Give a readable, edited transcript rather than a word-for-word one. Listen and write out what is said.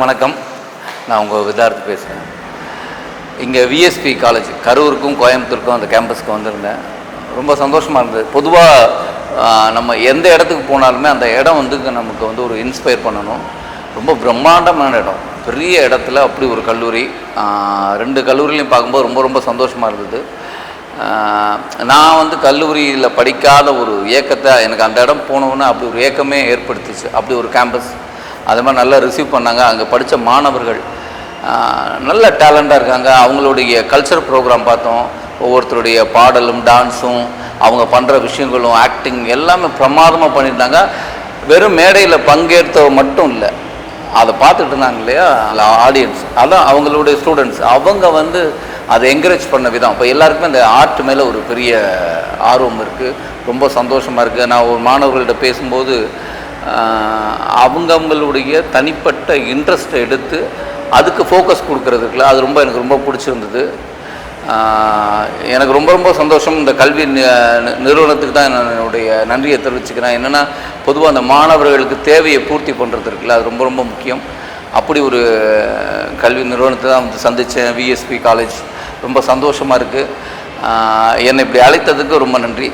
வணக்கம், நான் உங்கள் விதார்த்து பேசுகிறேன். இங்கே விஎஸ்பி காலேஜ் கரூருக்கும் கோயம்புத்தூருக்கும் அந்த கேம்பஸ்க்கு வந்திருந்தேன். ரொம்ப சந்தோஷமாக இருந்தது. பொதுவாக நம்ம எந்த இடத்துக்கு போனாலுமே அந்த இடம் நமக்கு ஒரு இன்ஸ்பயர் பண்ணணும். ரொம்ப பிரம்மாண்டமான இடம், பெரிய இடத்துல அப்படி ஒரு கல்லூரி. 2 கல்லூரிலையும் பார்க்கும்போது ரொம்ப ரொம்ப சந்தோஷமாக இருந்தது. நான் கல்லூரியில் படிக்காத ஒரு ஏக்கத்தை எனக்கு அந்த இடம் போனோன்னு அப்படி ஒரு ஏக்கமே ஏற்படுத்திச்சு. அப்படி ஒரு கேம்பஸ், அது மாதிரி நல்லா ரிசீவ் பண்ணாங்க. அங்கே படித்த மாணவர்கள் நல்ல டேலண்டாக இருக்காங்க. அவங்களுடைய கல்ச்சர் ப்ரோக்ராம் பார்த்தோம். ஒவ்வொருத்தருடைய பாடலும் டான்ஸும் அவங்க பண்ணுற விஷயங்களும் ஆக்டிங் எல்லாமே பிரமாதமாக பண்ணியிருந்தாங்க. வெறும் மேடையில் பங்கேற்ற மட்டும் இல்லை, அதை பார்த்துட்டு இருந்தாங்க இல்லையா ஆடியன்ஸ், அதான் அவங்களுடைய ஸ்டூடெண்ட்ஸ். அவங்க அதை என்கரேஜ் பண்ண விதம். இப்போ எல்லாருக்குமே அந்த ஆர்ட் மேலே ஒரு பெரிய ஆர்வம் இருக்குது. ரொம்ப சந்தோஷமாக இருக்குது. நான் ஒரு மாணவர்கள்ட்ட பேசும்போது அவங்களுடைய தனிப்பட்ட இன்ட்ரெஸ்ட்டை எடுத்து அதுக்கு ஃபோக்கஸ் கொடுக்குறதுக்குல அது எனக்கு ரொம்ப பிடிச்சிருந்தது. எனக்கு ரொம்ப ரொம்ப சந்தோஷம். இந்த கல்வி நிறுவனத்துக்கு தான் என்னுடைய நன்றியை தெரிவிச்சுக்கிறேன். என்னென்னா, பொதுவாக அந்த மாணவர்களுக்கு தேவையை பூர்த்தி பண்ணுறதுக்குல அது ரொம்ப ரொம்ப முக்கியம். அப்படி ஒரு கல்வி நிறுவனத்தை தான் சந்தித்தேன். விஎஸ்பி காலேஜ் ரொம்ப சந்தோஷமாக இருக்குது. என்னை இப்படி அழைத்ததுக்கு ரொம்ப நன்றி.